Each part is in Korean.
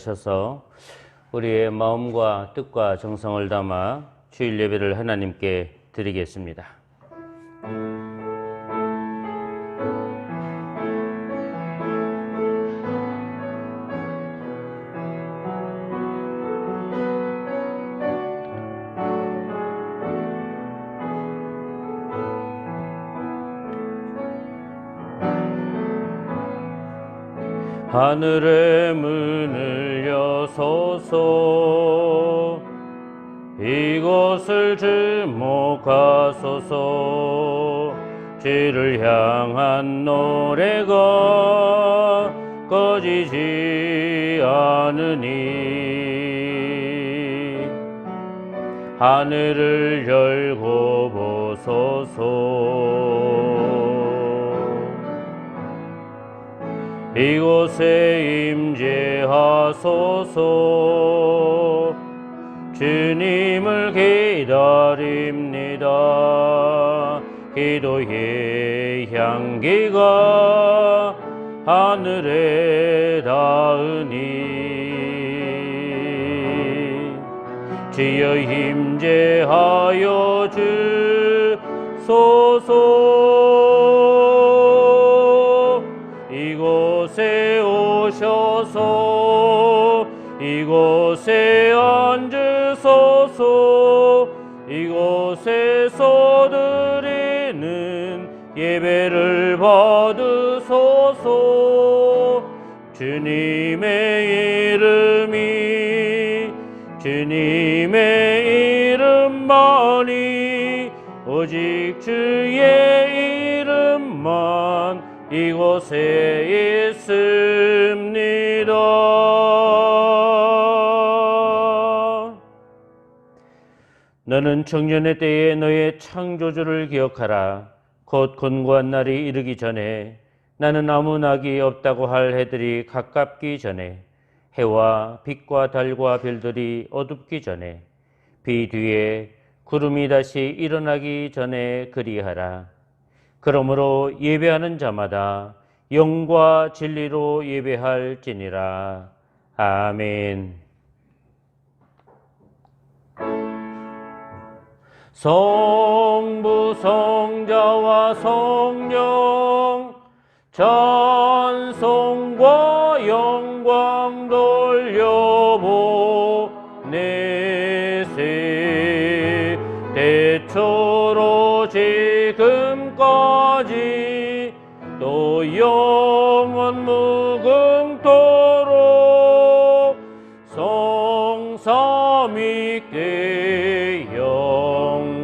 앉으셔서 우리의 마음과 뜻과 정성을 담아 주일 예배를 하나님께 드리겠습니다. 하늘의 문을 여소서, 이곳을 주목하소서. 주를 향한 노래가 꺼지지 않으니 하늘을 열고 보소서. 이곳에 임재하소서. 주님을 기다립니다. 기도의 향기가 하늘에 닿으니 주여 임재하여 주소서. 이곳에 오셔서 이곳에 앉으소서. 이곳에서 드리는 예배를 받으소서. 주님의 이름만이 오직 주의 이름만 이곳에 있습니다. 너는 청년의 때에 너의 창조주를 기억하라. 곧 곤고한 날이 이르기 전에, 나는 아무 낙이 없다고 할 해들이 가깝기 전에, 해와 빛과 달과 별들이 어둡기 전에, 비 뒤에 구름이 다시 일어나기 전에 그리하라. 그러므로 예배하는 자마다 영과 진리로 예배할지니라. 아멘. 성부 성자와 성령 찬송과 영광 돌려보내세. 대초로 지금까지 또 영원 무궁토록 성삼위께 영광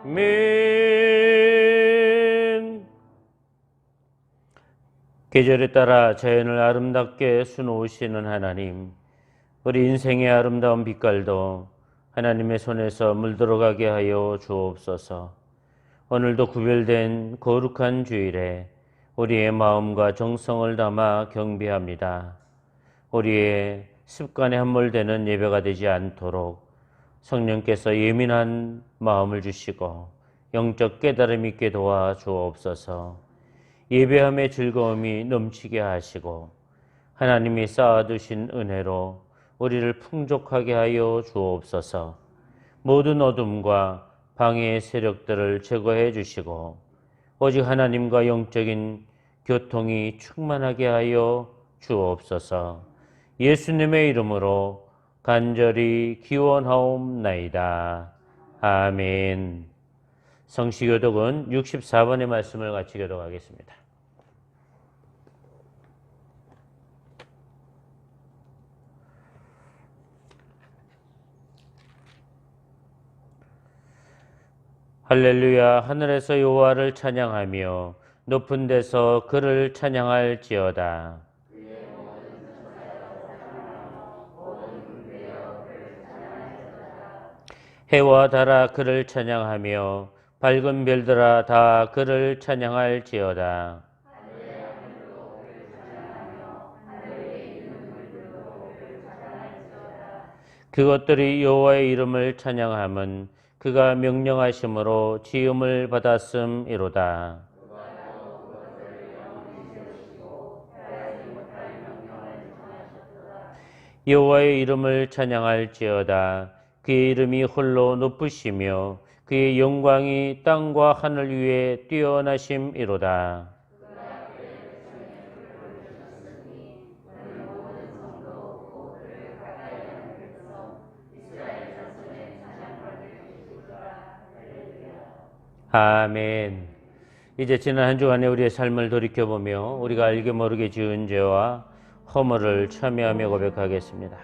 아멘. 계절에 따라 자연을 아름답게 수놓으시는 하나님, 우리 인생의 아름다운 빛깔도 하나님의 손에서 물들어가게 하여 주옵소서. 오늘도 구별된 거룩한 주일에 우리의 마음과 정성을 담아 경배합니다. 우리의 습관에 함몰되는 예배가 되지 않도록 성령께서 예민한 마음을 주시고 영적 깨달음 있게 도와 주옵소서. 예배함의 즐거움이 넘치게 하시고 하나님이 쌓아두신 은혜로 우리를 풍족하게 하여 주옵소서. 모든 어둠과 방해의 세력들을 제거해 주시고 오직 하나님과 영적인 교통이 충만하게 하여 주옵소서. 예수님의 이름으로 간절히 기원하옵나이다. 아멘. 성시교독은 64번의 말씀을 같이 교독하겠습니다. 할렐루야. 하늘에서 여호와를 찬양하며 높은 데서 그를 찬양할지어다. 해와 달아 그를 찬양하며 밝은 별들아 다 그를 찬양할지어다. 그것들이 여호와의 이름을 찬양함은 그가 명령하심으로 지음을 받았음이로다. 여호와의 이름을 찬양할지어다. 그의 이름이 홀로 높으시며 그의 영광이 땅과 하늘 위에 뛰어나심이로다. 아멘. 이제 지난 한 주간의 우리의 삶을 돌이켜보며 우리가 알게 모르게 지은 죄와 허물을 참여하며 고백하겠습니다.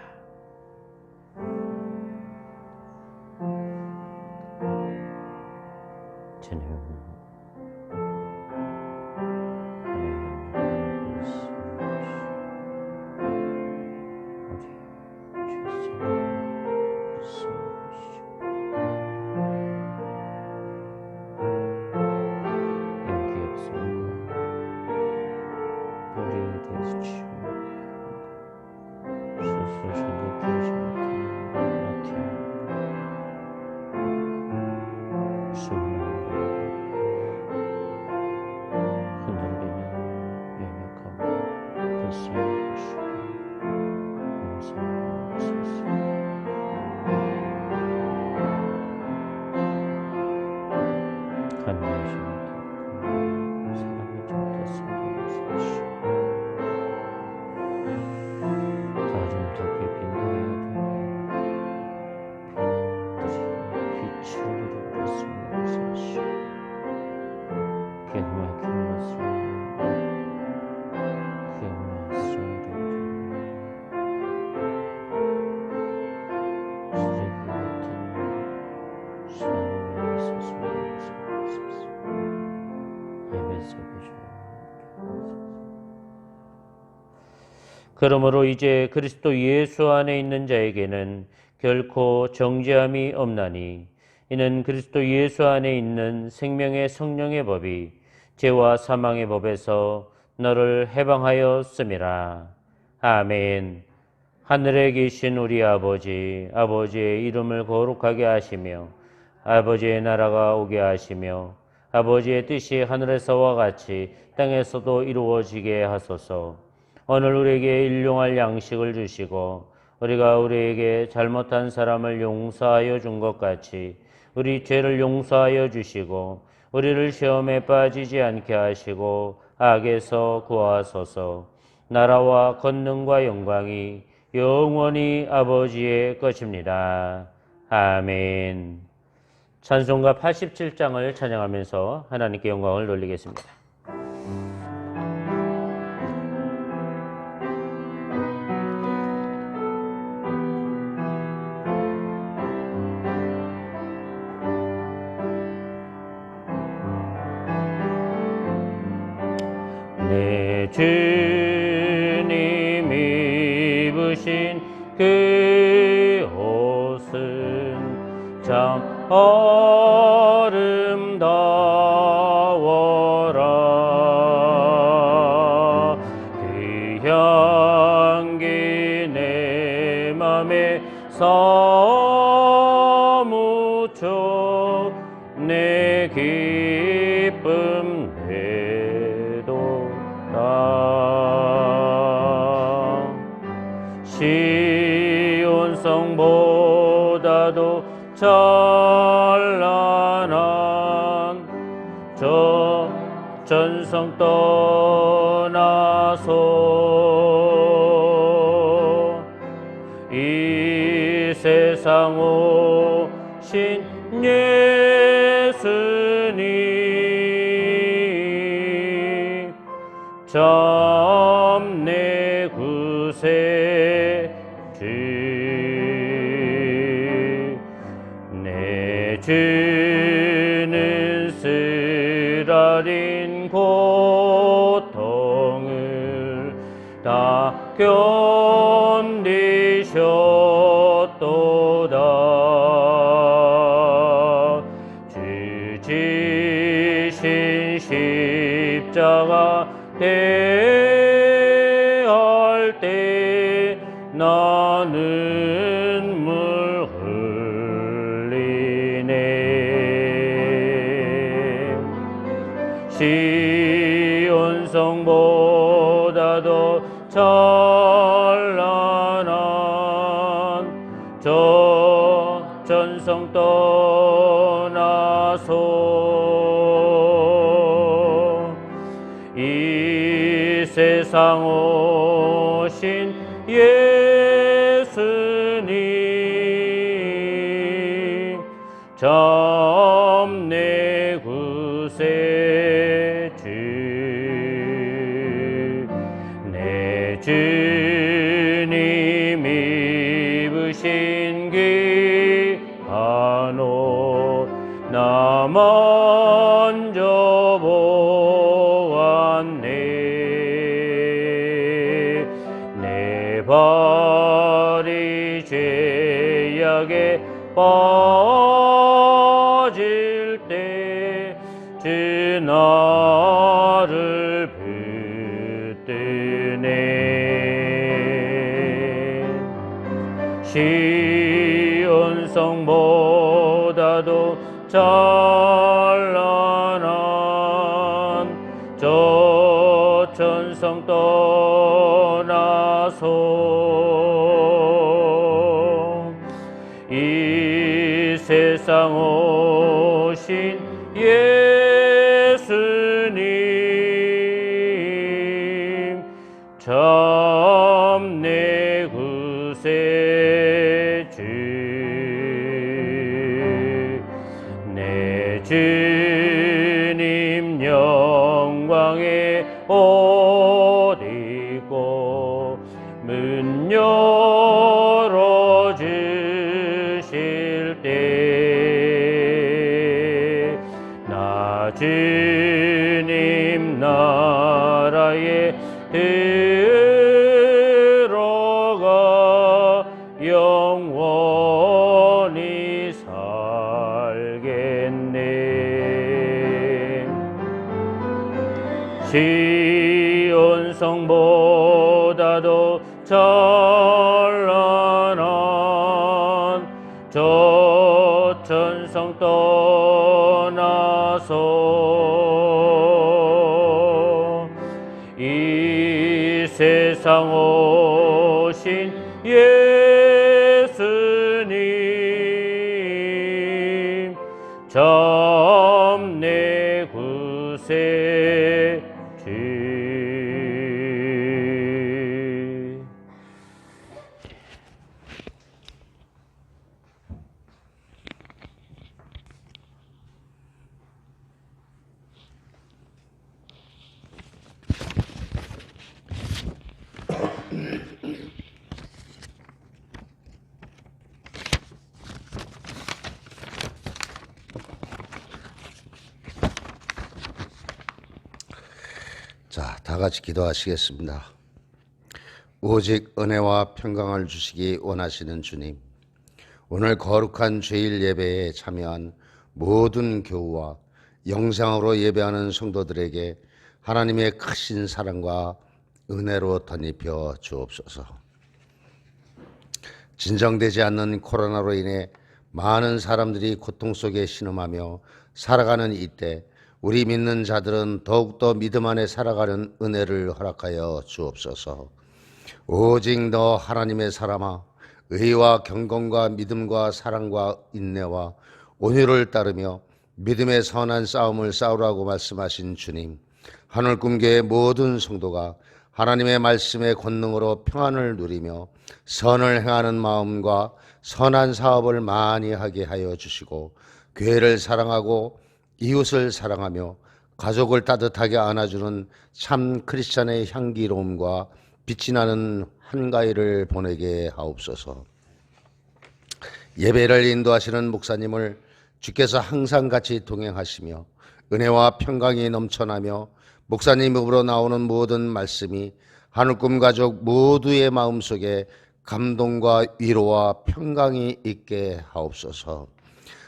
그러므로 이제 그리스도 예수 안에 있는 자에게는 결코 정죄함이 없나니 이는 그리스도 예수 안에 있는 생명의 성령의 법이 죄와 사망의 법에서 너를 해방하였음이라. 아멘. 하늘에 계신 우리 아버지, 아버지의 이름을 거룩하게 하시며 아버지의 나라가 오게 하시며 아버지의 뜻이 하늘에서와 같이 땅에서도 이루어지게 하소서. 오늘 우리에게 일용할 양식을 주시고 우리가 우리에게 잘못한 사람을 용서하여 준 것 같이 우리 죄를 용서하여 주시고 우리를 시험에 빠지지 않게 하시고 악에서 구하소서. 나라와 권능과 영광이 영원히 아버지의 것입니다. 아멘. 찬송가 87장을 찬양하면서 하나님께 영광을 돌리겠습니다. 내 주님 입으신 그 옷은 참 아름다워라. 그 향기 내 맘에 사무쳐 내 기쁨 시온성보다도 찬란한 저 전성 떠나서 이 세상 오신 예수님 참 내 구세주 내 주는 쓰라린 고통을 다 견디셨도다. 주 지신 십자가 대할 때 나는 물 흘리네. 시온 성보다도 찬란한 저 전성 떠나서 이 세상 오신 예수님 참 내 구세주 내 주님 입으신 귀한 옷 나 먼저 보았네 내 발이 죄악에 빠질 때 주 나를 붙드네 시온 성보다도 찬란한 저 천성 떠나서 이 세상 오신 예수님 참 내 구세주 내 주님 영광의 옷 입고 문 열어주실 때 나 주님 나라에 들어가 영원히 살겠네 시온 성보다도 찬란한 저 천성 떠나서 이 세상 오신 예수님 참 내 구세주 자, 다 같이 기도하시겠습니다. 오직 은혜와 평강을 주시기 원하시는 주님, 오늘 거룩한 주일 예배에 참여한 모든 교우와 영상으로 예배하는 성도들에게 하나님의 크신 사랑과 은혜로 덧입혀 주옵소서. 진정되지 않는 코로나로 인해 많은 사람들이 고통 속에 신음하며 살아가는 이때 우리 믿는 자들은 더욱더 믿음 안에 살아가는 은혜를 허락하여 주옵소서. 오직 너 하나님의 사람아, 의와 경건과 믿음과 사랑과 인내와 온유를 따르며 믿음의 선한 싸움을 싸우라고 말씀하신 주님, 하늘꿈교의 모든 성도가 하나님의 말씀의 권능으로 평안을 누리며 선을 행하는 마음과 선한 사업을 많이 하게 하여 주시고, 교회를 사랑하고 이웃을 사랑하며 가족을 따뜻하게 안아주는 참 크리스찬의 향기로움과 빛이 나는 한가위를 보내게 하옵소서. 예배를 인도하시는 목사님을 주께서 항상 같이 동행하시며 은혜와 평강이 넘쳐나며 목사님 입으로 나오는 모든 말씀이 하늘꿈 가족 모두의 마음속에 감동과 위로와 평강이 있게 하옵소서.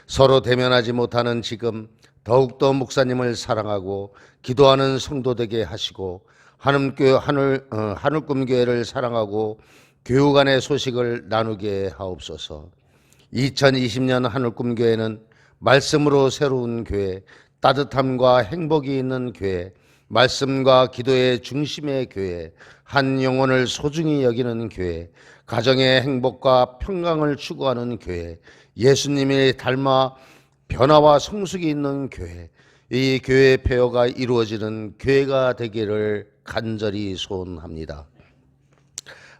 서로 대면하지 못하는 지금 더욱더 목사님을 사랑하고 기도하는 성도 되게 하시고 하늘꿈교회를 사랑하고 교우 간의 소식을 나누게 하옵소서. 2020년 하늘꿈교회는 말씀으로 새로운 교회, 따뜻함과 행복이 있는 교회, 말씀과 기도의 중심의 교회, 한 영혼을 소중히 여기는 교회, 가정의 행복과 평강을 추구하는 교회, 예수님이 닮아 변화와 성숙이 있는 교회, 이 교회의 폐허가 이루어지는 교회가 되기를 간절히 소원합니다.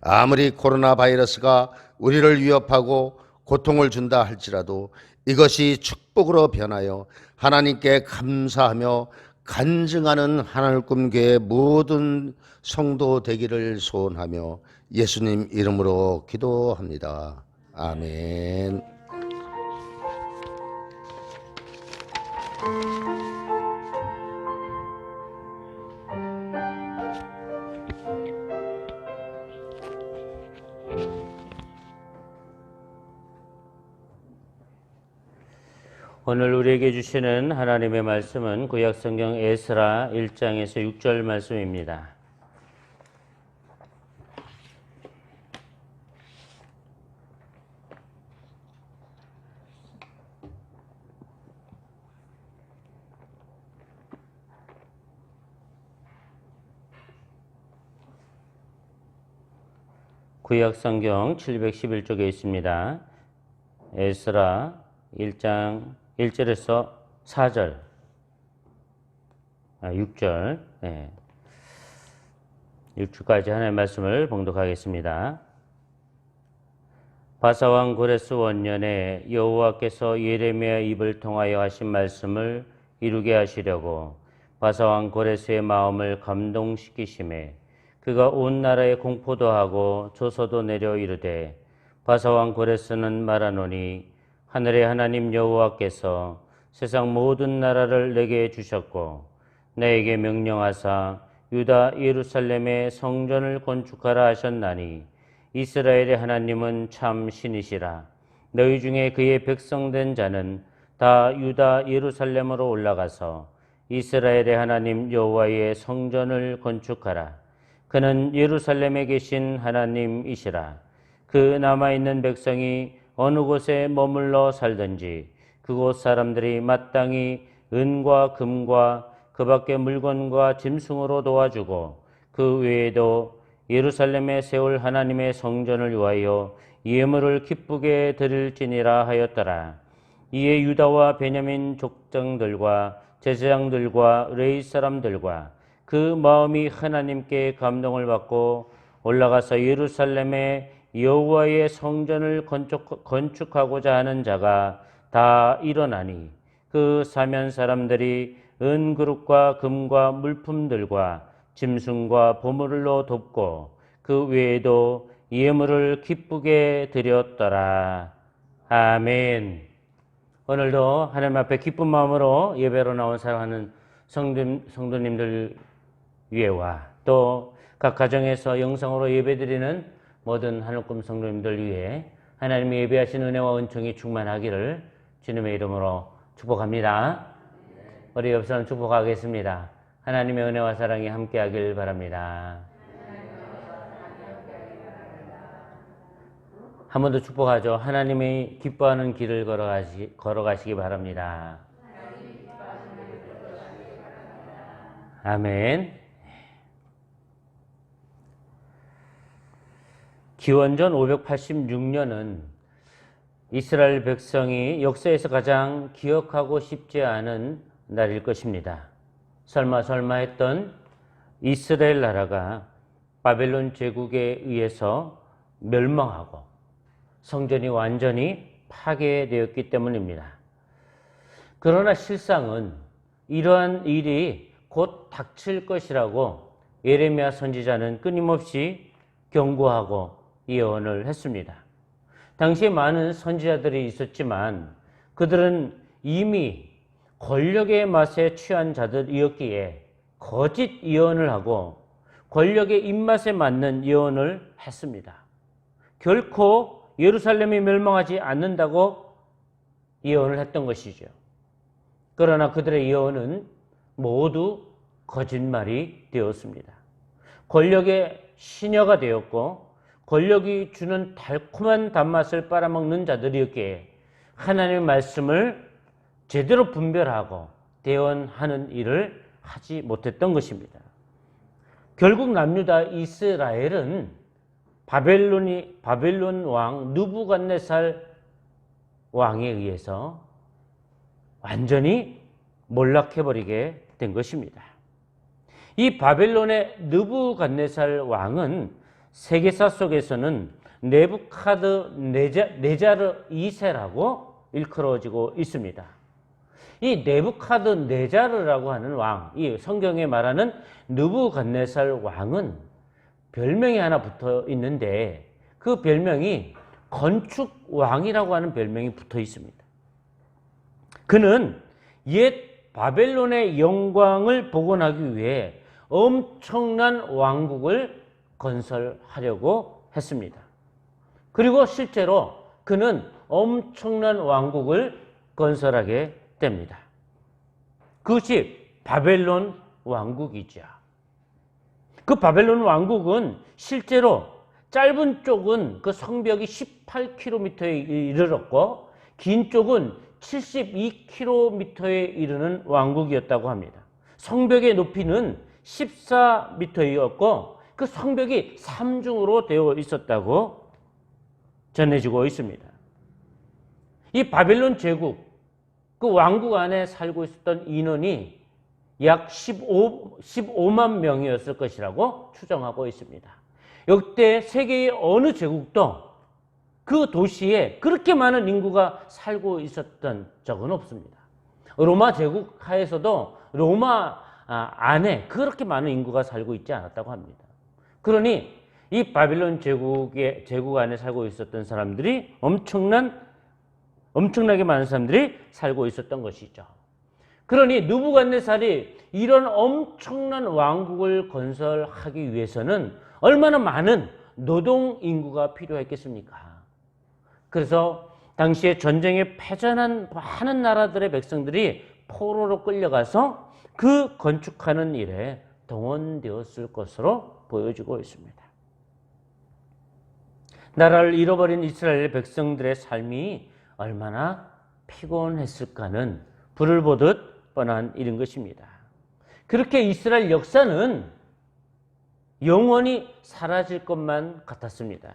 아무리 코로나 바이러스가 우리를 위협하고 고통을 준다 할지라도 이것이 축복으로 변하여 하나님께 감사하며 간증하는 하늘꿈교회 모든 성도 되기를 소원하며 예수님 이름으로 기도합니다. 아멘. 오늘 우리에게 주시는 하나님의 말씀은 구약성경 에스라 1장에서 6절 말씀입니다. 구약성경 711쪽에 있습니다. 에스라 1장 1절에서 4절, 6절, 6절까지 하나님의 말씀을 봉독하겠습니다. 바사왕 고레스 원년에 여호와께서 예레미야 입을 통하여 하신 말씀을 이루게 하시려고 바사왕 고레스의 마음을 감동시키심에 그가 온 나라에 공포도 하고 조서도 내려 이르되 바사왕 고레스는 말하노니 하늘의 하나님 여호와께서 세상 모든 나라를 내게 주셨고 내게 명령하사 유다 예루살렘의 성전을 건축하라 하셨나니 이스라엘의 하나님은 참 신이시라. 너희 중에 그의 백성된 자는 다 유다 예루살렘으로 올라가서 이스라엘의 하나님 여호와의 성전을 건축하라. 그는 예루살렘에 계신 하나님이시라. 그 남아있는 백성이 어느 곳에 머물러 살든지 그곳 사람들이 마땅히 은과 금과 그 밖의 물건과 짐승으로 도와주고 그 외에도 예루살렘에 세울 하나님의 성전을 위하여 예물을 기쁘게 드릴지니라 하였더라. 이에 유다와 베냐민 족장들과 제사장들과 레위 사람들과 그 마음이 하나님께 감동을 받고 올라가서 예루살렘에 여호와의 성전을 건축하고자 하는 자가 다 일어나니 그 사면 사람들이 은그릇과 금과 물품들과 짐승과 보물로 돕고 그 외에도 예물을 기쁘게 드렸더라. 아멘. 오늘도 하나님 앞에 기쁜 마음으로 예배로 나온 사랑하는 성도님들 위에와 또 각 가정에서 영상으로 예배드리는 모든 하늘꿈 성도님들 위해 하나님이 예배하신 은혜와 은총이 충만하기를 주님의 이름으로 축복합니다. 우리 옆 사람 축복하겠습니다. 하나님의 은혜와 사랑이 함께하길 바랍니다. 한 번 더 축복하죠. 하나님이 기뻐하는 길을 걸어가시기 바랍니다. 아멘. 기원전 586년은 이스라엘 백성이 역사에서 가장 기억하고 싶지 않은 날일 것입니다. 설마 했던 이스라엘 나라가 바벨론 제국에 의해서 멸망하고 성전이 완전히 파괴되었기 때문입니다. 그러나 실상은 이러한 일이 곧 닥칠 것이라고 예레미야 선지자는 끊임없이 경고하고 예언을 했습니다. 당시에 많은 선지자들이 있었지만 그들은 이미 권력의 맛에 취한 자들이었기에 거짓 예언을 하고 권력의 입맛에 맞는 예언을 했습니다. 결코 예루살렘이 멸망하지 않는다고 예언을 했던 것이죠. 그러나 그들의 예언은 모두 거짓말이 되었습니다. 권력의 시녀가 되었고 권력이 주는 달콤한 단맛을 빨아먹는 자들이었기에 하나님의 말씀을 제대로 분별하고 대언하는 일을 하지 못했던 것입니다. 결국 남유다 이스라엘은 바벨론 왕 느부갓네살 왕에 의해서 완전히 몰락해버리게 된 것입니다. 이 바벨론의 느부갓네살 왕은 세계사 속에서는 네부카드네자르 2세라고 일컬어지고 있습니다. 이 네부카드네자르라고 하는 왕, 이 성경에 말하는 느부갓네살 왕은 별명이 하나 붙어 있는데 그 별명이 건축왕이라고 하는 별명이 붙어 있습니다. 그는 옛 바벨론의 영광을 복원하기 위해 엄청난 왕국을 건설하려고 했습니다. 그리고 실제로 그는 엄청난 왕국을 건설하게 됩니다. 그것이 바벨론 왕국이죠. 그 바벨론 왕국은 실제로 짧은 쪽은 그 성벽이 18km에 이르렀고 긴 쪽은 72km에 이르는 왕국이었다고 합니다. 성벽의 높이는 14m였고 그 성벽이 3중으로 되어 있었다고 전해지고 있습니다. 이 바벨론 제국, 그 왕국 안에 살고 있었던 인원이 약 15만 명이었을 것이라고 추정하고 있습니다. 역대 세계의 어느 제국도 그 도시에 그렇게 많은 인구가 살고 있었던 적은 없습니다. 로마 제국 하에서도 로마 안에 그렇게 많은 인구가 살고 있지 않았다고 합니다. 그러니 이 바벨론 제국 안에 살고 있었던 사람들이 엄청나게 많은 사람들이 살고 있었던 것이죠. 그러니 느부갓네살이 이런 엄청난 왕국을 건설하기 위해서는 얼마나 많은 노동 인구가 필요했겠습니까? 그래서 당시에 전쟁에 패전한 많은 나라들의 백성들이 포로로 끌려가서 그 건축하는 일에 동원되었을 것으로 보여지고 있습니다. 나라를 잃어버린 이스라엘 백성들의 삶이 얼마나 피곤했을까는 불을 보듯 뻔한 일인 것입니다. 그렇게 이스라엘 역사는 영원히 사라질 것만 같았습니다.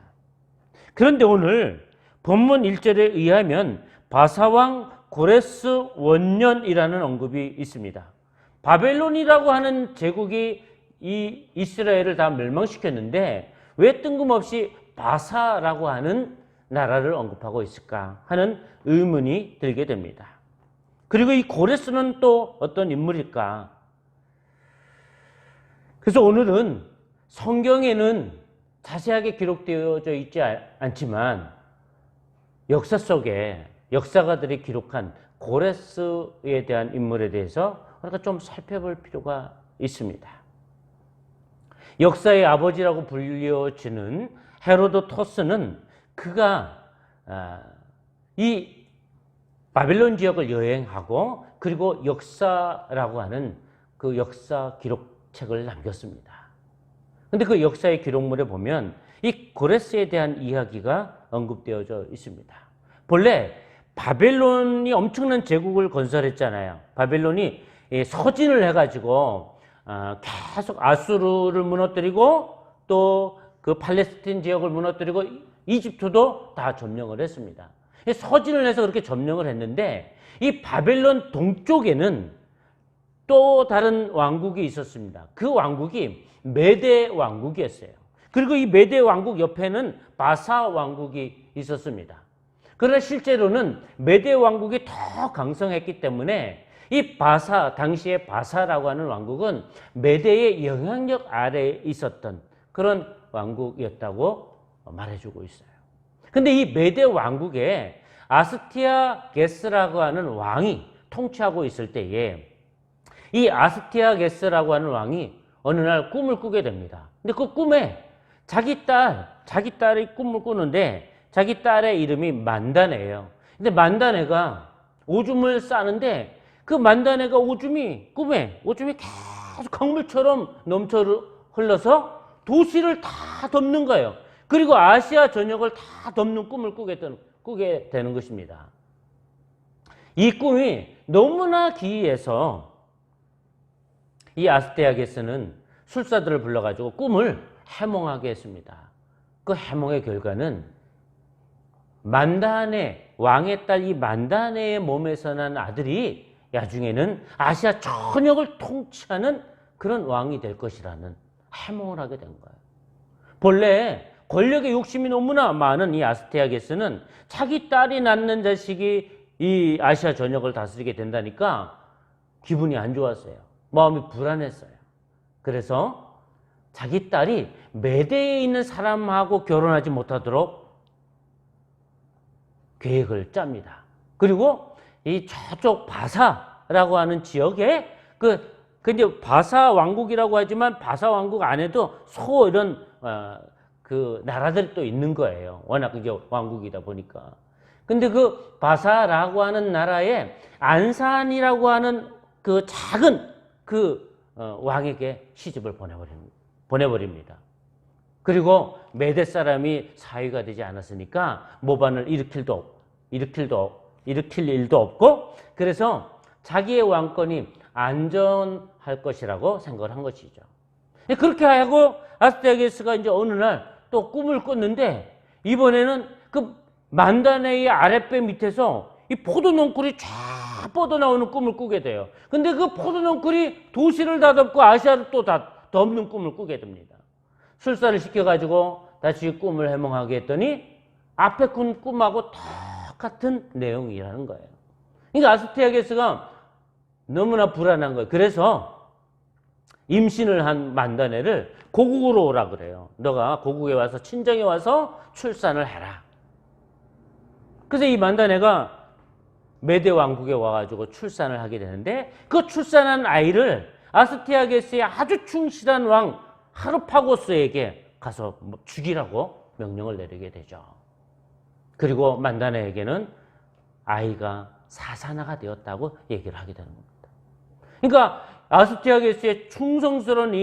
그런데 오늘 본문 1절에 의하면 바사왕 고레스 원년이라는 언급이 있습니다. 바벨론이라고 하는 제국이 이 이스라엘을 다 멸망시켰는데 왜 뜬금없이 바사라고 하는 나라를 언급하고 있을까 하는 의문이 들게 됩니다. 그리고 이 고레스는 또 어떤 인물일까? 그래서 오늘은 성경에는 자세하게 기록되어져 있지 않지만 역사 속에 역사가들이 기록한 고레스에 대한 인물에 대해서 우리가 좀 살펴볼 필요가 있습니다. 역사의 아버지라고 불려지는 헤로도토스는 그가 이 바벨론 지역을 여행하고 그리고 역사라고 하는 그 역사 기록책을 남겼습니다. 그런데 그 역사의 기록물에 보면 이 고레스에 대한 이야기가 언급되어져 있습니다. 본래 바벨론이 엄청난 제국을 건설했잖아요. 바벨론이 서진을 해가지고 계속 아수르를 무너뜨리고 또 그 팔레스틴 지역을 무너뜨리고 이집트도 다 점령을 했습니다. 서진을 해서 그렇게 점령을 했는데 이 바벨론 동쪽에는 또 다른 왕국이 있었습니다. 그 왕국이 메데 왕국이었어요. 그리고 이 메데 왕국 옆에는 바사 왕국이 있었습니다. 그러나 실제로는 메데 왕국이 더 강성했기 때문에 이 바사, 당시의 바사라고 하는 왕국은 메데의 영향력 아래에 있었던 그런 왕국이었다고 말해주고 있어요. 근데 이 메데 왕국에 아스티아게스라고 하는 왕이 통치하고 있을 때에 이 아스티아게스라고 하는 왕이 어느 날 꿈을 꾸게 됩니다. 근데 그 꿈에 자기 딸이 꿈을 꾸는데 자기 딸의 이름이 만다네예요. 근데 만다네가 오줌을 싸는데 그 만다네가 꿈에 오줌이 계속 강물처럼 넘쳐 흘러서 도시를 다 덮는 거예요. 그리고 아시아 전역을 다 덮는 꿈을 꾸게 되는 것입니다. 이 꿈이 너무나 기이해서 이 아스테아게스는 술사들을 불러가지고 꿈을 해몽하게 했습니다. 그 해몽의 결과는 만다네, 왕의 딸 이 만다네의 몸에서 난 아들이 나중에는 아시아 전역을 통치하는 그런 왕이 될 것이라는 해몽을 하게 된 거예요. 본래 권력의 욕심이 너무나 많은 이 아스테아게스는 자기 딸이 낳는 자식이 이 아시아 전역을 다스리게 된다니까 기분이 안 좋았어요. 마음이 불안했어요. 그래서 자기 딸이 메대에 있는 사람하고 결혼하지 못하도록 계획을 짭니다. 그리고 이 저쪽 바사라고 하는 지역에 그 이제 바사 왕국이라고 하지만 바사 왕국 안에도 이런 그 나라들이 또 있는 거예요. 워낙 그게 왕국이다 보니까. 근데 그 바사라고 하는 나라에 안산이라고 하는 그 작은 그 왕에게 시집을 보내버립니다. 그리고 메대 사람이 사위가 되지 않았으니까 모반을 일으킬 일도 없고, 그래서 자기의 왕권이 안전할 것이라고 생각을 한 것이죠. 그렇게 하고 아스테아게스가 이제 어느 날 또 꿈을 꿨는데, 이번에는 그 만다네의 아랫배 밑에서 이 포도농쿨이 쫙 뻗어나오는 꿈을 꾸게 돼요. 근데 그 포도농쿨이 도시를 다 덮고 아시아를 또 다 덮는 꿈을 꾸게 됩니다. 술사를 시켜가지고 다시 꿈을 해몽하게 했더니 앞에 꾼 꿈하고 똑같은 내용이라는 거예요. 그러니까 아스테아게스가 너무나 불안한 거예요. 그래서 임신을 한 만다네를 고국으로 오라 그래요. 너가 고국에 와서 친정에 와서 출산을 해라. 그래서 이 만다네가 메대 왕국에 와가지고 출산을 하게 되는데, 그 출산한 아이를 아스테아게스의 아주 충실한 왕 하르파고스에게 가서 죽이라고 명령을 내리게 되죠. 그리고 만다네에게는 아이가 사사나가 되었다고 얘기를 하게 되는 겁니다. 그러니까 아스테아게스의 충성스러운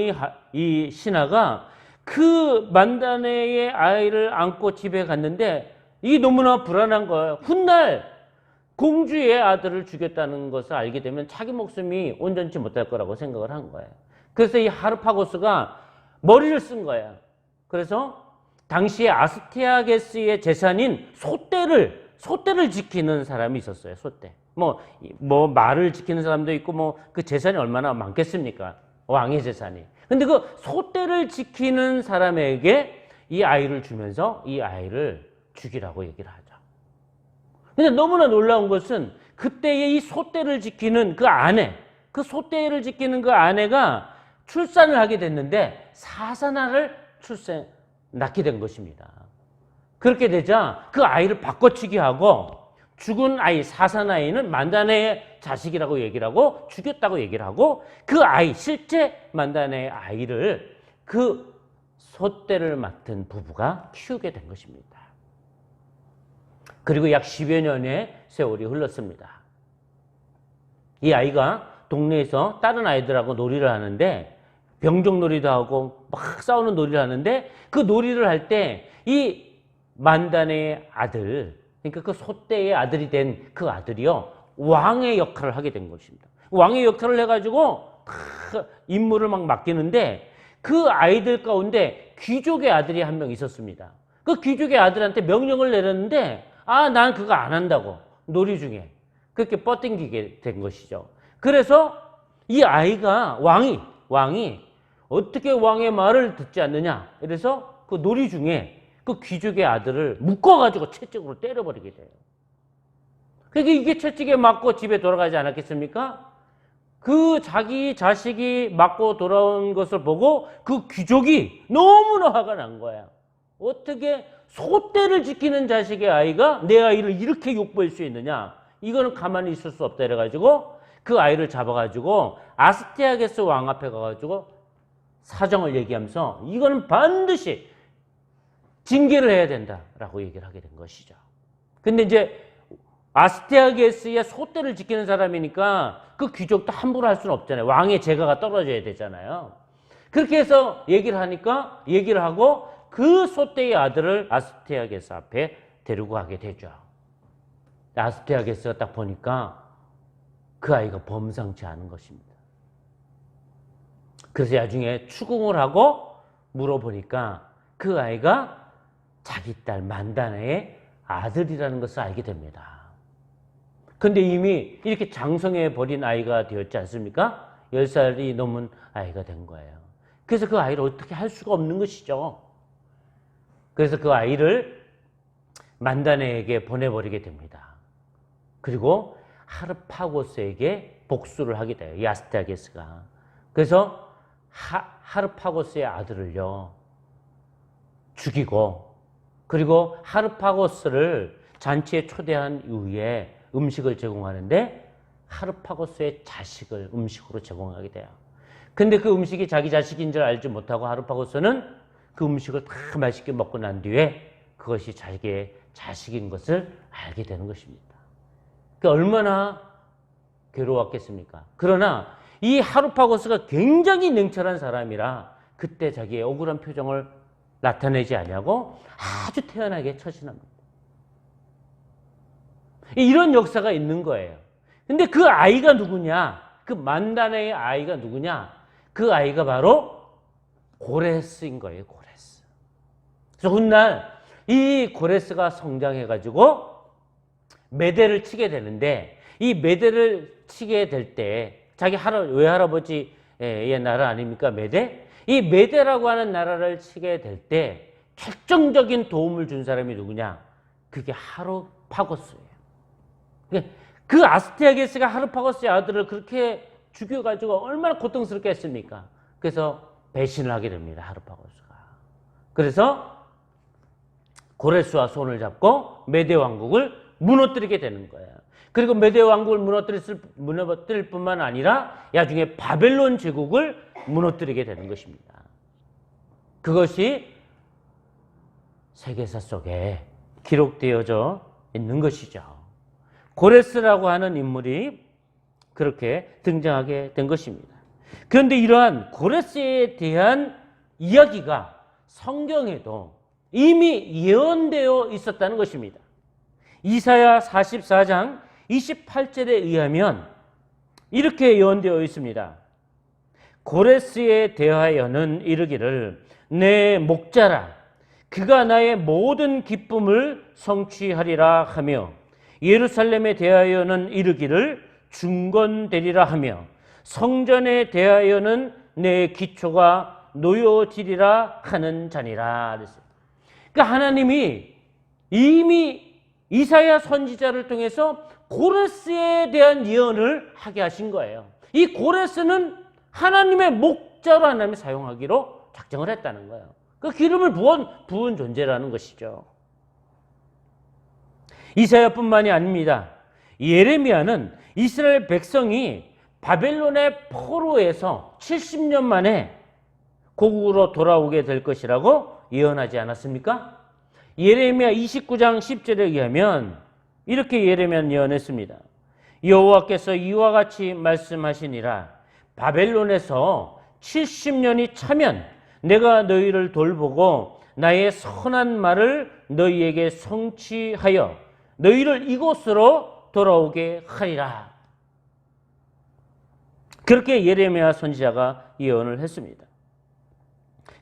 이 신하가 그 만다네의 아이를 안고 집에 갔는데 이게 너무나 불안한 거예요. 훗날 공주의 아들을 죽였다는 것을 알게 되면 자기 목숨이 온전치 못할 거라고 생각을 한 거예요. 그래서 이 하르파고스가 머리를 쓴 거예요. 그래서 당시에 아스테아게스의 재산인 소떼를 지키는 사람이 있었어요. 소떼. 뭐 말을 지키는 사람도 있고 그 재산이 얼마나 많겠습니까? 왕의 재산이. 근데 그 소떼를 지키는 사람에게 이 아이를 주면서 이 아이를 죽이라고 얘기를 하죠. 근데 너무나 놀라운 것은 그때의 이 소떼를 지키는 그 아내, 그 소떼를 지키는 그 아내가 출산을 하게 됐는데 사사나를 낳게 된 것입니다. 그렇게 되자 그 아이를 바꿔치기 하고 죽은 아이 사사나이는 만다네의 자식이라고 얘기를 하고 죽였다고 얘기를 하고, 그 아이 실제 만다네의 아이를 그 소떼를 맡은 부부가 키우게 된 것입니다. 그리고 약 10여 년의 세월이 흘렀습니다. 이 아이가 동네에서 다른 아이들하고 놀이를 하는데, 병정놀이도 하고 막 싸우는 놀이를 하는데, 그 놀이를 할 때 이 만다네의 아들, 그러니까 그 소떼의 아들이 된 그 아들이요, 왕의 역할을 하게 된 것입니다. 왕의 역할을 해가지고 임무를 막 맡기는데, 그 아이들 가운데 귀족의 아들이 한 명 있었습니다. 그 귀족의 아들한테 명령을 내렸는데 난 그거 안 한다고, 놀이 중에 그렇게 뻗당기게 된 것이죠. 그래서 이 아이가 왕이 어떻게 왕의 말을 듣지 않느냐, 그래서 그 놀이 중에 그 귀족의 아들을 묶어가지고 채찍으로 때려버리게 돼요. 그러니까 이게 채찍에 맞고 집에 돌아가지 않았겠습니까? 그 자기 자식이 맞고 돌아온 것을 보고 그 귀족이 너무나 화가 난 거야. 어떻게 소떼를 지키는 자식의 아이가 내 아이를 이렇게 욕보일 수 있느냐? 이거는 가만히 있을 수 없다 이래가지고 그 아이를 잡아가지고 아스테아게스 왕 앞에 가가지고 사정을 얘기하면서 이거는 반드시 징계를 해야 된다라고 얘기를 하게 된 것이죠. 근데 이제 아스테아게스의 소떼를 지키는 사람이니까 그 귀족도 함부로 할 수는 없잖아요. 왕의 재가가 떨어져야 되잖아요. 그렇게 해서 얘기를 하고 그 소떼의 아들을 아스테아게스 앞에 데리고 가게 되죠. 아스테아게스가 딱 보니까 그 아이가 범상치 않은 것입니다. 그래서 나중에 추궁을 하고 물어보니까 그 아이가 자기 딸 만다네의 아들이라는 것을 알게 됩니다. 근데 이미 이렇게 장성해 버린 아이가 되었지 않습니까? 10살이 넘은 아이가 된 거예요. 그래서 그 아이를 어떻게 할 수가 없는 것이죠. 그래서 그 아이를 만다네에게 보내버리게 됩니다. 그리고 하르파고스에게 복수를 하게 돼요. 이 아스테아게스가. 그래서 하르파고스의 아들을요 죽이고, 그리고 하르파고스를 잔치에 초대한 이후에 음식을 제공하는데 하르파고스의 자식을 음식으로 제공하게 돼요. 근데 그 음식이 자기 자식인 줄 알지 못하고 하르파고스는 그 음식을 다 맛있게 먹고 난 뒤에 그것이 자기의 자식인 것을 알게 되는 것입니다. 얼마나 괴로웠겠습니까? 그러나 이 하르파고스가 굉장히 냉철한 사람이라 그때 자기의 억울한 표정을 나타내지 않냐고 아주 태연하게 처신합니다. 이런 역사가 있는 거예요. 근데 그 아이가 누구냐? 그 만다네의 아이가 누구냐? 그 아이가 바로 고레스인 거예요. 고레스. 그래서 훗날 이 고레스가 성장해가지고 메대를 치게 되는데, 이 메대를 치게 될 때 자기 외할아버지의 나라 아닙니까? 메대? 이 메대라고 하는 나라를 치게 될 때 결정적인 도움을 준 사람이 누구냐? 그게 하르파고스예요. 그 아스테아게스가 하르파고스의 아들을 그렇게 죽여가지고 얼마나 고통스럽게 했습니까? 그래서 배신을 하게 됩니다. 하르파고스가. 그래서 고레스와 손을 잡고 메대 왕국을 무너뜨리게 되는 거예요. 그리고 메대 왕국을 무너뜨릴 뿐만 아니라 나중에 바벨론 제국을 무너뜨리게 되는 것입니다. 그것이 세계사 속에 기록되어져 있는 것이죠. 고레스라고 하는 인물이 그렇게 등장하게 된 것입니다. 그런데 이러한 고레스에 대한 이야기가 성경에도 이미 예언되어 있었다는 것입니다. 이사야 44장 28절에 의하면 이렇게 예언되어 있습니다. 고레스에 대하여는 이르기를 내 목자라, 그가 나의 모든 기쁨을 성취하리라 하며, 예루살렘에 대하여는 이르기를 중건되리라 하며, 성전에 대하여는 내 기초가 놓여지리라 하는 자니라. 그러니까 하나님이 이미 이사야 선지자를 통해서 고레스에 대한 예언을 하게 하신 거예요. 이 고레스는 하나님의 목자로 하나님이 사용하기로 작정을 했다는 거예요. 그 기름을 부은 존재라는 것이죠. 이사야뿐만이 아닙니다. 예레미야는 이스라엘 백성이 바벨론의 포로에서 70년 만에 고국으로 돌아오게 될 것이라고 예언하지 않았습니까? 예레미야 29장 10절에 의하면 이렇게 예레미야는 예언했습니다. 여호와께서 이와 같이 말씀하시니라. 바벨론에서 70년이 차면 내가 너희를 돌보고 나의 선한 말을 너희에게 성취하여 너희를 이곳으로 돌아오게 하리라. 그렇게 예레미야 선지자가 예언을 했습니다.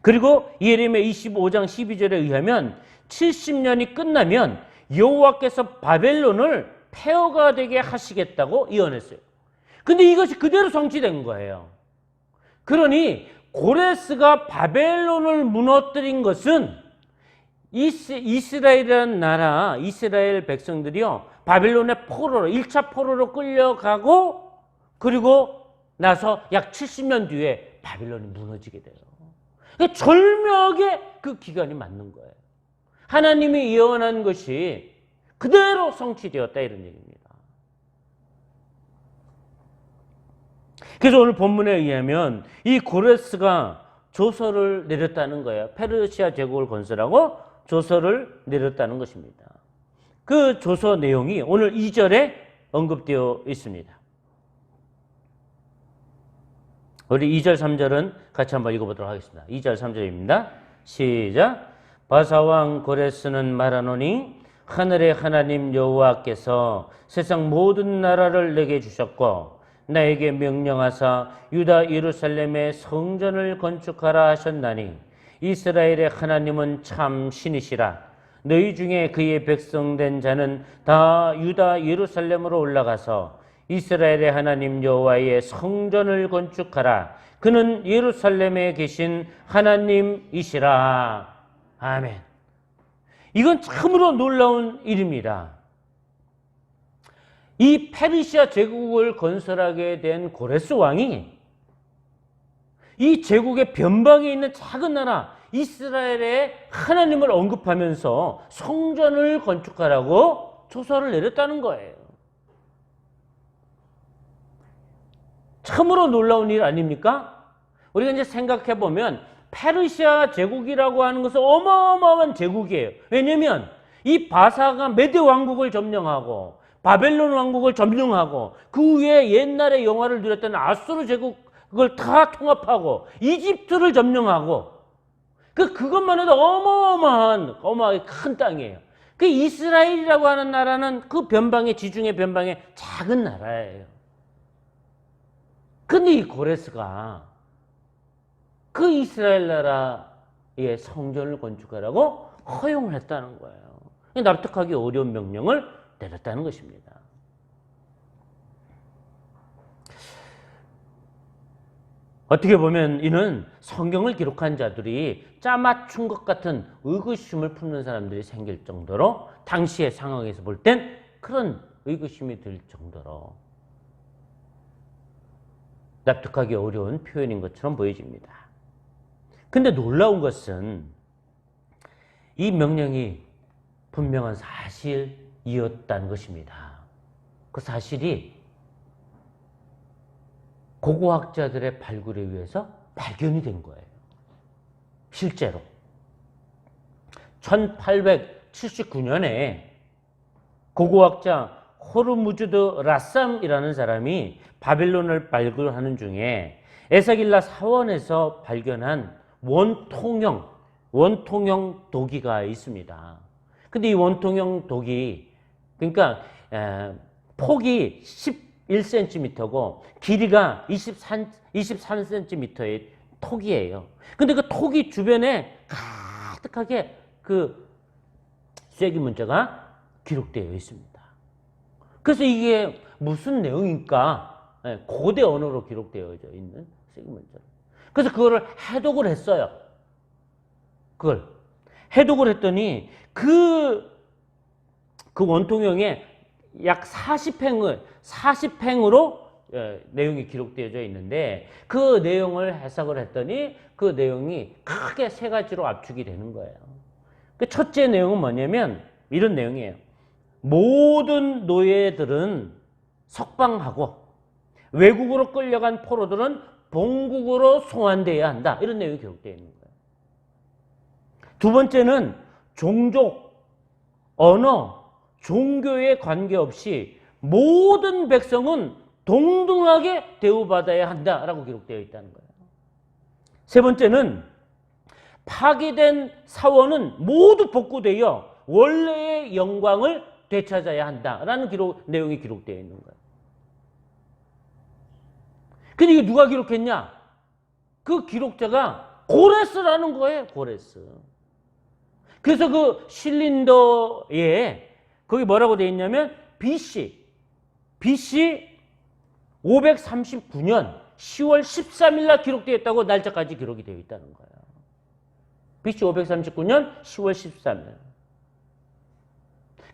그리고 예레미야 25장 12절에 의하면 70년이 끝나면 여호와께서 바벨론을 폐허가 되게 하시겠다고 예언했어요. 근데 이것이 그대로 성취된 거예요. 그러니 고레스가 바벨론을 무너뜨린 것은 이스라엘이라는 나라, 이스라엘 백성들이요, 바벨론의 포로로, 1차 포로로 끌려가고, 그리고 나서 약 70년 뒤에 바벨론이 무너지게 돼요. 그러니까 절묘하게 그 기간이 맞는 거예요. 하나님이 예언한 것이 그대로 성취되었다, 이런 얘기입니다. 그래서 오늘 본문에 의하면 이 고레스가 조서를 내렸다는 거예요. 페르시아 제국을 건설하고 조서를 내렸다는 것입니다. 그 조서 내용이 오늘 2절에 언급되어 있습니다. 우리 2절, 3절은 같이 한번 읽어보도록 하겠습니다. 2절, 3절입니다. 시작. 바사왕 고레스는 말하노니 하늘의 하나님 여호와께서 세상 모든 나라를 내게 주셨고 나에게 명령하사 유다 예루살렘의 성전을 건축하라 하셨나니 이스라엘의 하나님은 참 신이시라. 너희 중에 그의 백성된 자는 다 유다 예루살렘으로 올라가서 이스라엘의 하나님 여호와의 성전을 건축하라. 그는 예루살렘에 계신 하나님이시라. 아멘. 이건 참으로 놀라운 일입니다. 이 페르시아 제국을 건설하게 된 고레스 왕이 이 제국의 변방에 있는 작은 나라 이스라엘의 하나님을 언급하면서 성전을 건축하라고 조서를 내렸다는 거예요. 참으로 놀라운 일 아닙니까? 우리가 이제 생각해 보면 페르시아 제국이라고 하는 것은 어마어마한 제국이에요. 왜냐하면 이 바사가 메드 왕국을 점령하고 바벨론 왕국을 점령하고 그 위에 옛날에 영화를 누렸던 아수르 제국을 다 통합하고 이집트를 점령하고 그것만 해도 어마어마하게 큰 땅이에요. 그 이스라엘이라고 하는 나라는 그 변방의 지중해 변방의 작은 나라예요. 근데 이 고레스가 그 이스라엘 나라의 성전을 건축하라고 허용을 했다는 거예요. 납득하기 어려운 명령을 내렸다는 것입니다. 어떻게 보면 이는 성경을 기록한 자들이 짜맞춘 것 같은 의구심을 품는 사람들이 생길 정도로 당시의 상황에서 볼 땐 그런 의구심이 들 정도로 납득하기 어려운 표현인 것처럼 보여집니다. 근데 놀라운 것은 이 명령이 분명한 사실이었다는 것입니다. 그 사실이 고고학자들의 발굴에 의해서 발견이 된 거예요. 실제로 1879년에 고고학자 호르무즈드 라쌈이라는 사람이 바벨론을 발굴하는 중에 에사길라 사원에서 발견한 원통형 도기가 있습니다. 근데 이 원통형 도기, 그러니까 폭이 11cm고 길이가 23cm의 톡이에요. 근데 그 톡이 주변에 가득하게 그 쐐기 문자가 기록되어 있습니다. 그래서 이게 무슨 내용일까? 고대 언어로 기록되어져 있는 쐐기 문자. 그래서 그거를 해독을 했어요. 그걸 해독을 했더니 그 원통형에 약 40행으로 내용이 기록되어져 있는데 그 내용을 해석을 했더니 그 내용이 크게 세 가지로 압축이 되는 거예요. 그 첫째 내용은 뭐냐면 이런 내용이에요. 모든 노예들은 석방하고 외국으로 끌려간 포로들은 본국으로 송환되어야 한다. 이런 내용이 기록되어 있는 거예요. 두 번째는 종족, 언어, 종교에 관계없이 모든 백성은 동등하게 대우받아야 한다라고 기록되어 있다는 거예요. 세 번째는 파괴된 사원은 모두 복구되어 원래의 영광을 되찾아야 한다라는 내용이 기록되어 있는 거예요. 근데 이게 누가 기록했냐? 그 기록자가 고레스라는 거예요. 고레스. 그래서 그 실린더에 거기 뭐라고 되어 있냐면 BC 539년 10월 13일 날 기록되어 있다고 날짜까지 기록이 되어 있다는 거예요. BC 539년 10월 13일.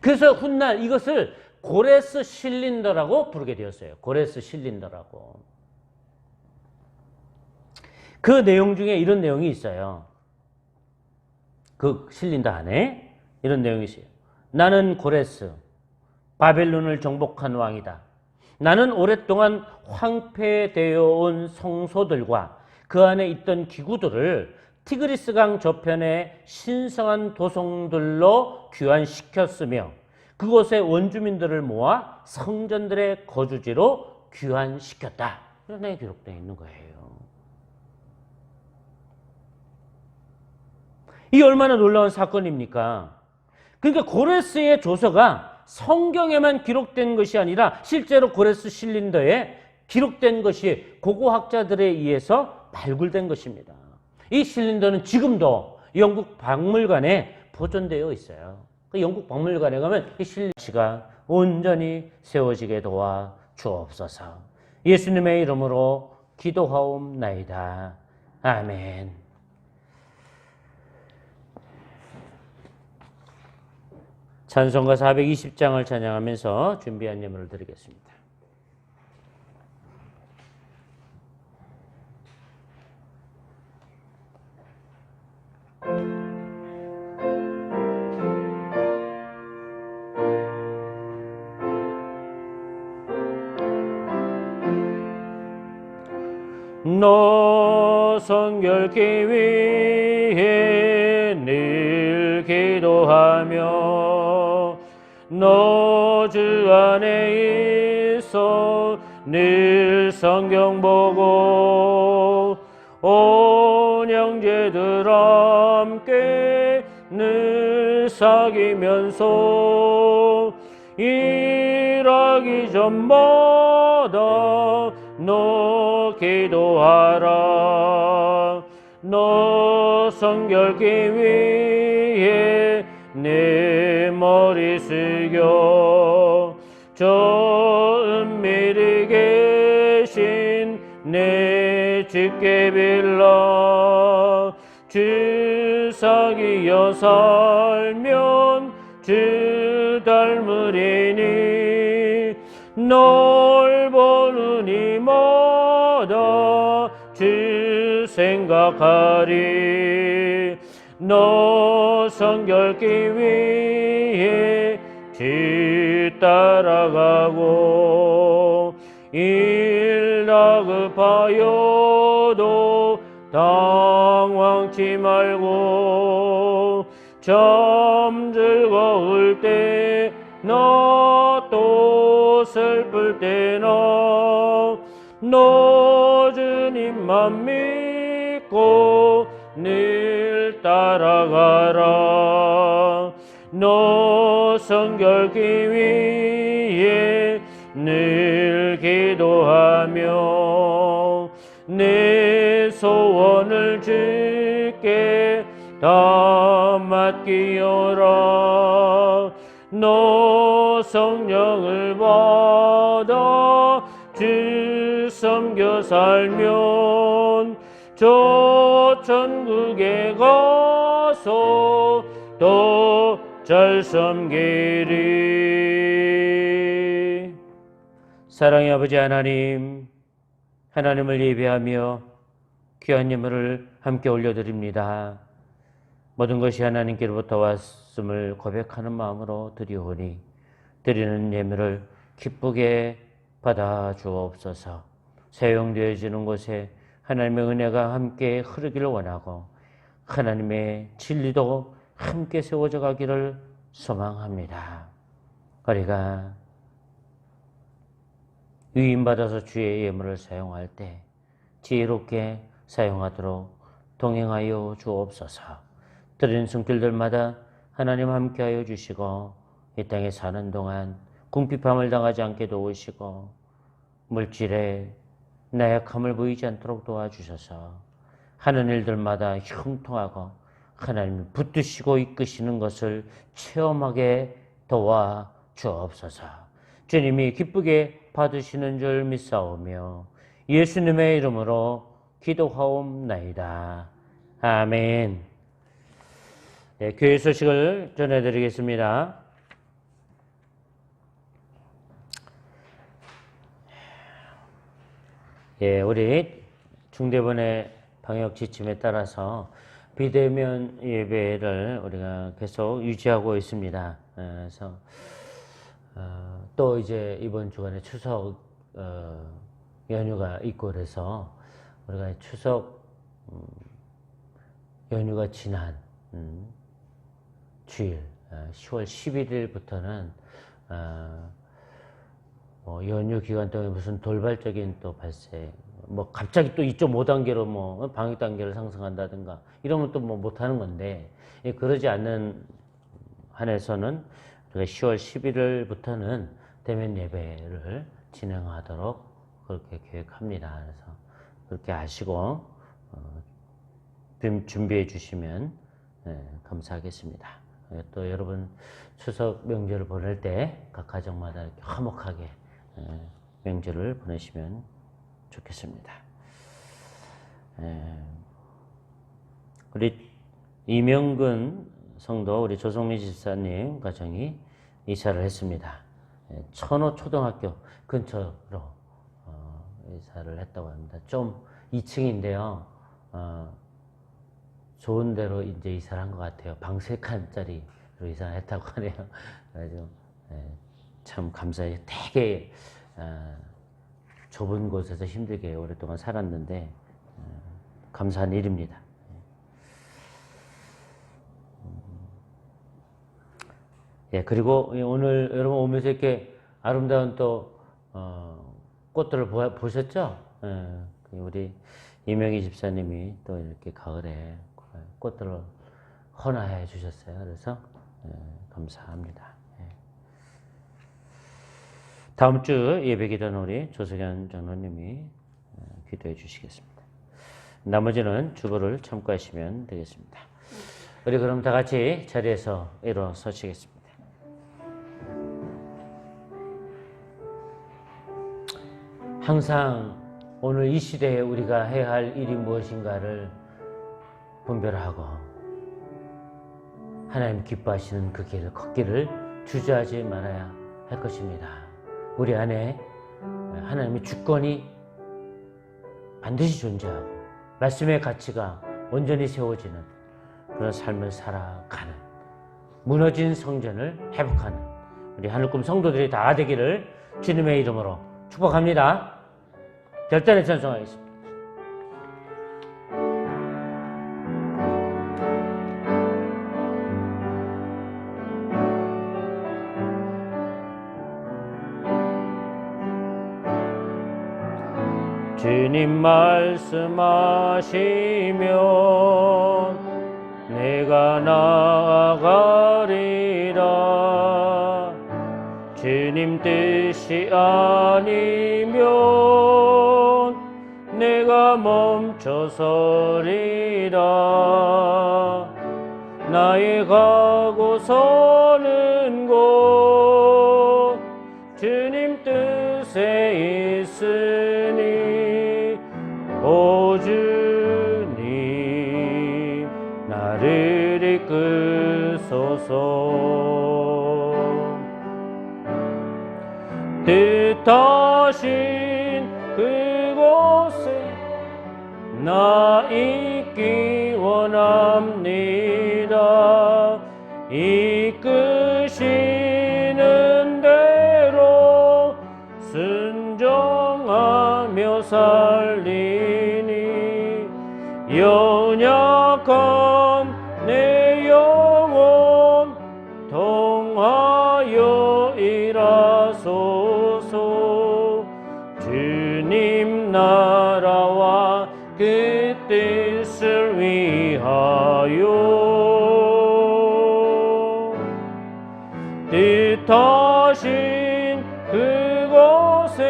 그래서 훗날 이것을 고레스 실린더라고 부르게 되었어요. 고레스 실린더라고. 그 내용 중에 이런 내용이 있어요. 그 실린더 안에 이런 내용이 있어요. 나는 고레스, 바벨론을 정복한 왕이다. 나는 오랫동안 황폐되어 온 성소들과 그 안에 있던 기구들을 티그리스강 저편의 신성한 도성들로 귀환시켰으며 그곳의 원주민들을 모아 성전들의 거주지로 귀환시켰다. 이런 내용이 기록되어 있는 거예요. 이 얼마나 놀라운 사건입니까? 그러니까 고레스의 조서가 성경에만 기록된 것이 아니라 실제로 고레스 실린더에 기록된 것이 고고학자들에 의해서 발굴된 것입니다. 이 실린더는 지금도 영국 박물관에 보존되어 있어요. 그 영국 박물관에 가면 이 실린더가 온전히 세워지게 도와 주옵소서. 예수님의 이름으로 기도하옵나이다. 아멘. 찬송가 420장을 찬양하면서 준비한 예물을 드리겠습니다. 너 성결케 위해 늘 기도하며 너 주 안에 있어 늘 성경 보고 온 형제들 함께 늘 사귀면서 일하기 전마다 너 기도하라. 너 성결케 위해 내 머리 숙여 저 은밀히 계신 내 주께 빌라. 주 사귀어 살면 주 닮으리니 널 보는 이마다 주 생각하리. 너 성결케 위해 주 따라가고 일 다급하여도 당황치 말고 잠즐거울 때 나 또 슬플 때나 너 주님만 믿고 늘 따라가라. 너 성결케 위해 늘 기도하며 내 소원을 주께 다 맡기어라. 너 성령을 받아 주 섬겨 살면 저 천국에 가서 더 잘 섬기리. 사랑의 아버지 하나님, 하나님을 예배하며 귀한 예물을 함께 올려드립니다. 모든 것이 하나님께로부터 왔음을 고백하는 마음으로 드리오니 드리는 예물을 기쁘게 받아 주옵소서. 사용되어지는 곳에 하나님의 은혜가 함께 흐르기를 원하고 하나님의 진리도 함께 세워져 가기를 소망합니다. 우리가 위임받아서 주의 예물을 사용할 때 지혜롭게 사용하도록 동행하여 주옵소서. 드리는 손길들마다 하나님 함께하여 주시고 이 땅에 사는 동안 궁핍함을 당하지 않게 도우시고 물질에 나약함을 보이지 않도록 도와주셔서 하는 일들마다 형통하고 하나님이 붙드시고 이끄시는 것을 체험하게 도와 주옵소서. 주님이 기쁘게 받으시는 줄 믿사오며 예수님의 이름으로 기도하옵나이다. 아멘. 네, 교회 소식을 전해드리겠습니다. 예, 우리 중대본의 방역 지침에 따라서 비대면 예배를 우리가 계속 유지하고 있습니다. 그래서 또 이제 이번 주간에 추석 연휴가 있고 그래서 우리가 추석 연휴가 지난 주일 10월 11일부터는 연휴 기간 동안에 무슨 돌발적인 또 발생, 뭐 갑자기 또 2.5단계로 뭐 방역 단계를 상승한다든가 이러면 또 뭐 못하는 건데, 그러지 않는 한해서는 우리가 10월 11일부터는 대면 예배를 진행하도록 그렇게 계획합니다. 그래서 그렇게 아시고 준비해 주시면 감사하겠습니다. 또 여러분 추석 명절을 보낼 때 각 가정마다 이렇게 화목하게 명절을 보내시면 좋겠습니다. 우리 이명근 성도 우리 조성민 집사님 가정이 이사를 했습니다. 천호 초등학교 근처로 이사를 했다고 합니다. 좀 2층인데요. 좋은 데로 이제 이사를 한 것 같아요. 방 3칸짜리로 이사를 했다고 하네요. 그래서 참 감사해요. 되게 좁은 곳에서 힘들게 오랫동안 살았는데 감사한 일입니다. 그리고 오늘 여러분 오면서 이렇게 아름다운 또 꽃들을 보셨죠? 우리 이명희 집사님이 또 이렇게 가을에 꽃들을 헌화해 주셨어요. 그래서 감사합니다. 다음 주 예배기도는 우리 조석현 장로님이 기도해 주시겠습니다. 나머지는 주보를 참고하시면 되겠습니다. 우리 그럼 다 같이 자리에서 일어서시겠습니다. 항상 오늘 이 시대에 우리가 해야 할 일이 무엇인가를 분별하고 하나님 기뻐하시는 그 길을 걷기를 주저하지 말아야 할 것입니다. 우리 안에 하나님의 주권이 반드시 존재하고 말씀의 가치가 온전히 세워지는 그런 삶을 살아가는 무너진 성전을 회복하는 우리 하늘꿈 성도들이 다 되기를 주님의 이름으로 축복합니다. 결단에 찬송하겠습니다. 주님 말씀하시면 내가 나아가리라. 주님 뜻이 아니면 내가 멈춰서리라. 나의 가고 서는 곳 주님 뜻에 있으니 오 주님 나를 이끄소서. 뜻하신 그곳에 나 있기 원합니다. 이끄시는 대로 순종하며 살리니 연약한 내 영혼 통하여 일하소서. 주님 나라와 그 뜻을 위하여 뜻하신 그곳에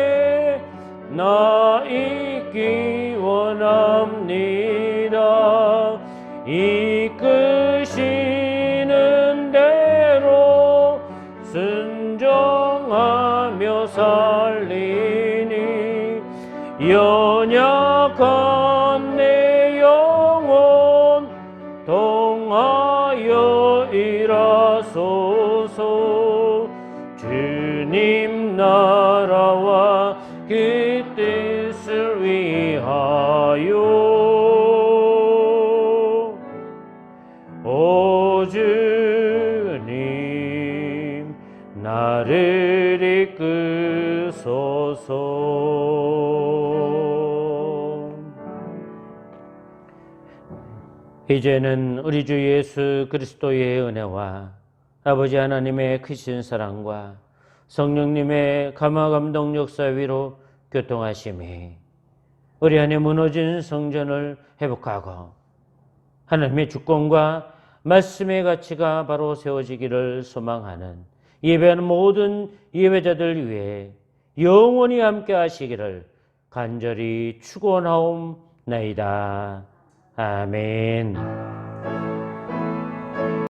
나 있기 원합니다. 이끄시는 대로 순종하며 살리니 연약한 내 영혼 통하여 일하소서. 주님 나라와 그 뜻을 위하여 오 주님 나를 이끄소서. 이제는 우리 주 예수 그리스도의 은혜와 아버지 하나님의 크신 사랑과 성령님의 감화감동 역사 위로 교통하심이 우리 안에 무너진 성전을 회복하고 하나님의 주권과 말씀의 가치가 바로 세워지기를 소망하는 예배하는 모든 예배자들 위해 영원히 함께 하시기를 간절히 축원하옵나이다. 아멘.